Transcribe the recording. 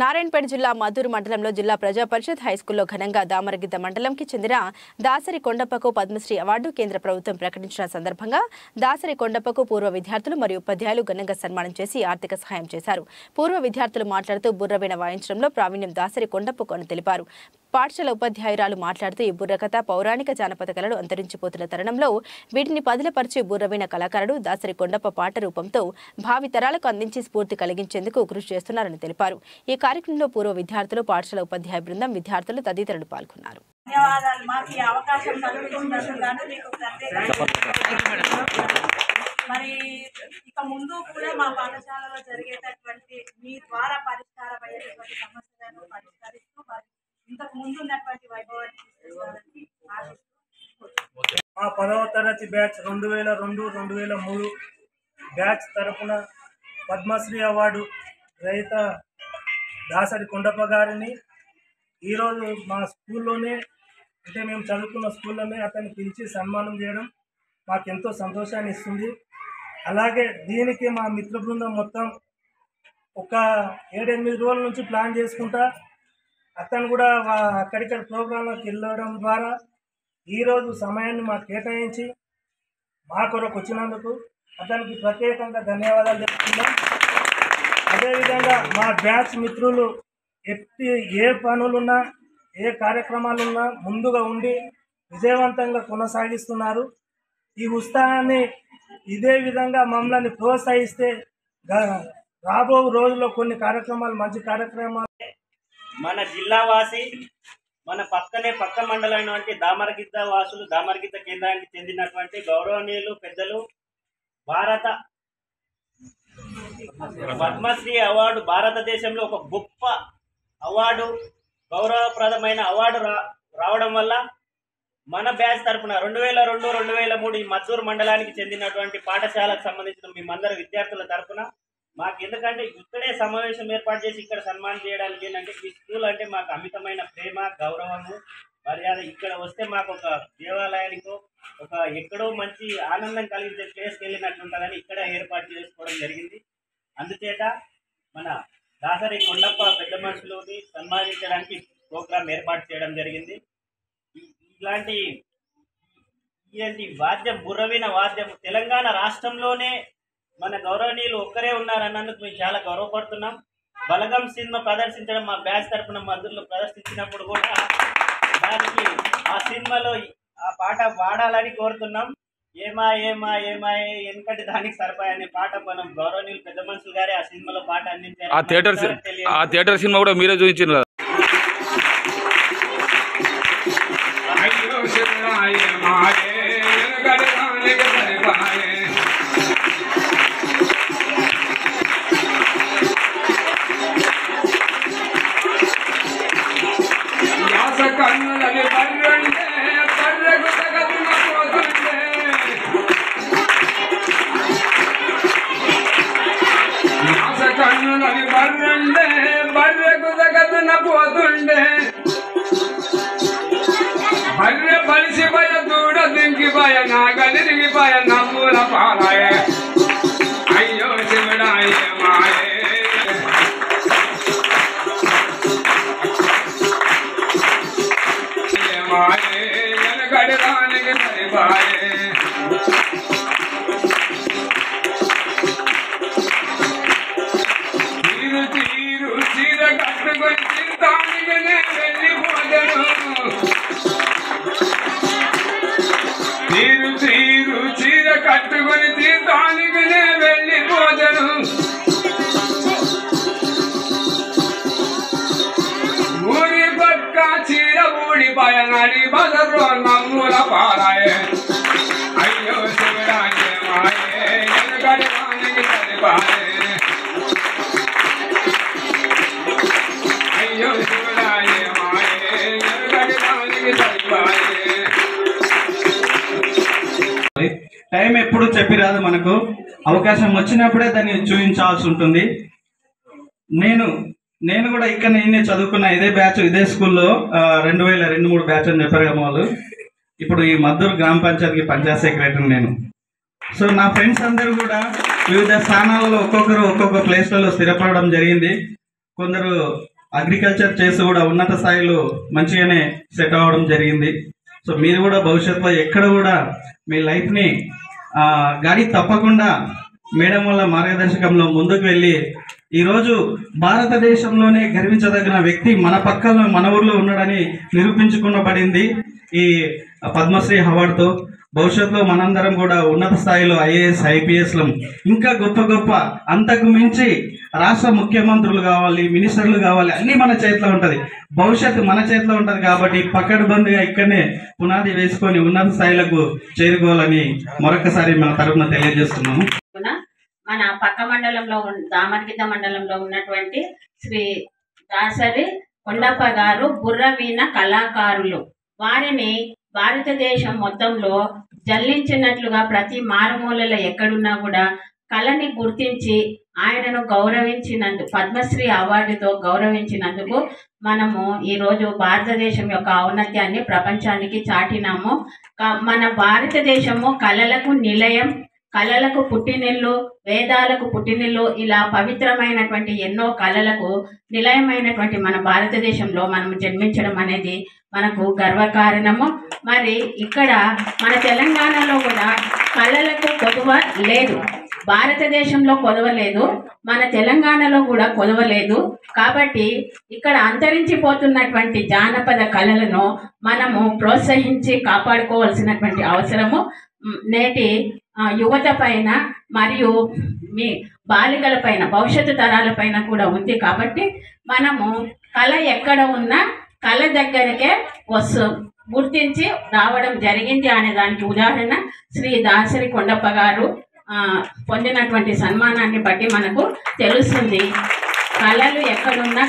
నారాయణపేట జిల్లా మద్దూరు మండలంలో జిల్లా ప్రజా పరిషత్ హైస్కూల్లో ఘనంగా దామరగిద్ద మండలంకి చెందిన దాసరి కొండప్పకు పద్మశ్రీ అవార్డు కేంద్ర ప్రభుత్వం ప్రకటించిన సందర్భంగా దాసరి కొండప్పకు పూర్వ విద్యార్థులు మరియు ఉపాధ్యాయులు ఘనంగా సన్మానం చేసి ఆర్థిక సహాయం చేశారు. పూర్వ విద్యార్థులు మాట్లాడుతూ బుర్రవీణ వాయించడంలో ప్రావీణ్యం దాసరి కొండప్పకు అని తెలిపారు. పాఠశాల ఉపాధ్యాయురాలు మాట్లాడుతూ ఈ బుర్రకథ పౌరాణిక జానపద కళలు అంతరించిపోతున్న తరుణంలో వీటిని పదిలపరిచి బుర్రవీణ కళాకారుడు దాసరి కొండప్ప పాట రూపంతో భావి తరాలకు అందించి స్ఫూర్తి కలిగించేందుకు కృషి చేస్తున్నారని తెలిపారు. ఈ కార్యక్రమంలో పూర్వ విద్యార్థులు, పాఠశాల ఉపాధ్యాయ బృందం, విద్యార్థులు తదితరులు పాల్గొన్నారు. మరి ఇక ముందు కూడా మా పాఠశాలలో జరిగేటటువంటి మీ ద్వారా పరిష్కారమయ్యేటువంటి సమస్యలను పరిష్కరిస్తూ ఇంతకు ముందు ఉన్నటువంటి వైభవాన్ని తీసుకెళ్లాలని ఆశిస్తూ మా 10వ తరగతి బ్యాచ్ 2002-2003 బ్యాచ్ తరఫున పద్మశ్రీ అవార్డు రహిత దాసరి కొండప్ప గారిని ఈరోజు మా స్కూల్లోనే, అంటే మేము చదువుకున్న స్కూల్లోనే అతన్ని పిలిచి సన్మానం చేయడం మాకెంతో సంతోషాన్ని ఇస్తుంది. అలాగే దీనికి మా మిత్ర బృందం మొత్తం ఒక 7-8 రోజుల నుంచి ప్లాన్ చేసుకుంటా అతను కూడా అక్కడిక్కడ ప్రోగ్రాంలోకి వెళ్ళడం ద్వారా ఈరోజు సమయాన్ని మాకు కేటాయించి మా కొరకు వచ్చినందుకు అతనికి ప్రత్యేకంగా ధన్యవాదాలు చెప్తున్నాం. అదేవిధంగా మా బ్యాచ్ మిత్రులు ఏ పనులున్నా, ఏ కార్యక్రమాలున్నా ముందుగా ఉండి విజయవంతంగా కొనసాగిస్తున్నారు. ఈ ఉత్సాహాన్ని ఇదే విధంగా మమ్మల్ని ప్రోత్సహిస్తే రాబో రోజుల్లో కొన్ని కార్యక్రమాలు, మంచి కార్యక్రమాలు మన జిల్లా వాసి, మన పక్క మండలమైనటువంటి దామరగిద్ద వాసులు, దామరగిద్ద కేంద్రానికి చెందినటువంటి గౌరవనీయులు పెద్దలు భారత పద్మశ్రీ అవార్డు భారతదేశంలో ఒక గొప్ప అవార్డు, గౌరవప్రదమైన అవార్డు రావడం వల్ల మన బ్యాచ్ తరఫున 2002-2003 ఈ మద్దూరు మండలానికి చెందినటువంటి పాఠశాలకు సంబంధించిన మేమందరం విద్యార్థుల తరఫున మాకు, ఎందుకంటే ఇక్కడే సమావేశం ఏర్పాటు చేసి ఇక్కడ సన్మానం చేయడానికి ఏంటంటే ఈ స్కూల్ అంటే మాకు అమితమైన ప్రేమ, గౌరవము, మర్యాద. ఇక్కడ వస్తే మాకు ఒక దేవాలయానికో ఒక ఎక్కడో మంచి ఆనందం కలిగించే ప్లేస్కి వెళ్ళినట్టుంటుందని ఇక్కడ ఏర్పాటు చేసుకోవడం జరిగింది. అందుచేత మన దాసరి కొండప్ప పెద్ద మనుషులని సన్మానించడానికి ప్రోగ్రాం ఏర్పాటు చేయడం జరిగింది. ఇలాంటి వాద్యం, బుర్రవీణ వాద్యం తెలంగాణ రాష్ట్రంలోనే మన గౌరవనీయులు ఒక్కరే ఉన్నారన్నందుకు మేము చాలా గౌరవపడుతున్నాం. బలగం సినిమా ప్రదర్శించడం మా బ్యాచ్ తరఫున మద్దతులో ప్రదర్శించినప్పుడు కూడా దానికి ఆ సినిమాలో ఆ పాట పాడాలని కోరుతున్నాం. ఏమా ఏమా ఏమా ఎందుకంటే దానికి సరిపోయే అనే పాట మనం గౌరవనీయులు పెద్ద మనుషులు గారే ఆ సినిమాలో పాట అందించారు. ఆ థియేటర్ సినిమా కూడా మీరే చూపించారు. కన్నులని బర్రండే బర్రెకు తగదున పోతుండే, నాస కన్నులని బర్రండే బర్రెకు తగదున పోతుండే, బర్రె బలిసిపోయ దూడ దింకిపోయ నాగలిరిగిపోయ నవ్వుల పాలాయే. అయ్యో శివుడాయే మాయే, వెనకడడానికి సరిపాయే. తీరు తీరు చీర కట్టుకొని తీర్థానికి వెళ్ళిపోదను, తీరు తీరు చీర కట్టుకొని తీర్థానికి వెళ్ళిపోదను. ఊరి పక్క చీర ఊడిపోయ నడి బదరు నమ్ముల పారాయే. అయ్యో శివరాజే మాయే, వెనకడానికి సరిపాయే. అయ్యో శివరాజే మాయే, వెనకడానికి సరిపాయే. టైం ఎప్పుడు చెప్పిరాదు, మనకు అవకాశం వచ్చినప్పుడే దాన్ని చూపించాల్సి ఉంటుంది. నేను కూడా ఇక్కడ నేనే చదువుకున్న ఇదే బ్యాచ్, ఇదే స్కూల్లో 2002-2003 బ్యాచ్ అని చెప్పారు కదా వాళ్ళు. ఇప్పుడు ఈ మద్దూరు గ్రామ పంచాయతీకి పంచాయత్ సెక్రటరీ నేను. సో నా ఫ్రెండ్స్ అందరూ కూడా వివిధ స్థానాలలో ఒక్కొక్కరు ఒక్కొక్క ప్లేస్లలో స్థిరపడడం జరిగింది. కొందరు అగ్రికల్చర్ చేసి కూడా ఉన్నత స్థాయిలో మంచిగానే సెట్ అవ్వడం జరిగింది. సో మీరు కూడా భవిష్యత్తులో ఎక్కడ కూడా మీ లైఫ్ని గాడి తప్పకుండా మేడం వల్ల మార్గదర్శకంలో ముందుకు వెళ్ళి ఈరోజు భారతదేశంలోనే గర్వించదగిన వ్యక్తి మన పక్కన మన ఊర్లో ఉన్నాడని నిరూపించుకునబడింది ఈ పద్మశ్రీ అవార్డుతో. భవిష్యత్తులో మనందరం కూడా ఉన్నత స్థాయిలో ఐఏఎస్ ఐపీఎస్లు ఇంకా గొప్ప గొప్ప అంతకు మించి రాష్ట్ర ముఖ్యమంత్రులు కావాలి, మినిస్టర్లు కావాలి, అన్నీ మన చేతిలో ఉంటుంది. భవిష్యత్తు మన చేతిలో ఉంటుంది కాబట్టి పకడ్బందీగా ఇక్కడనే పునాది వేసుకొని ఉన్నత స్థాయిలకు చేరుకోవాలని మరొకసారి మన తరఫున తెలియజేస్తున్నాము. మన పక్క మండలంలో దామరగిద్ద మండలంలో ఉన్నటువంటి శ్రీ దాసరి కొండప్ప గారు బుర్రవీణ కళాకారులు. వారిని భారతదేశం మొత్తంలో జల్లించినట్లుగా ప్రతి మారుమూలలో ఎక్కడున్నా కూడా కళని గుర్తించి ఆయనను గౌరవించినందుకు పద్మశ్రీ అవార్డుతో గౌరవించినందుకు మనము ఈరోజు భారతదేశం యొక్క ఔన్నత్యాన్ని ప్రపంచానికి చాటినాము. మన భారతదేశము కళలకు నిలయం, కళలకు పుట్టినిల్లు, వేదాలకు పుట్టినిల్లు, ఇలా పవిత్రమైనటువంటి ఎన్నో కళలకు నిలయమైనటువంటి మన భారతదేశంలో మనం జన్మించడం అనేది మనకు గర్వకారణము. మరి ఇక్కడ మన తెలంగాణలో కూడా కళలకు కొదువ లేదు, భారతదేశంలో కొదవ లేదు, మన తెలంగాణలో కూడా కొదవ లేదు. కాబట్టి ఇక్కడ అంతరించిపోతున్నటువంటి జానపద కళలను మనము ప్రోత్సహించి కాపాడుకోవాల్సినటువంటి అవసరము నేటి యువత పైన మరియు మీ బాలికల పైన, భవిష్యత్తు తరాల పైన కూడా ఉంది. కాబట్టి మనము కళ ఎక్కడ ఉన్నా కళ దగ్గరకే గుర్తించి రావడం జరిగింది అనే దానికి ఉదాహరణ శ్రీ దాసరి కొండప్ప గారు పొందినటువంటి సన్మానాన్ని బట్టి మనకు తెలుస్తుంది. కళలు ఎక్కడున్నా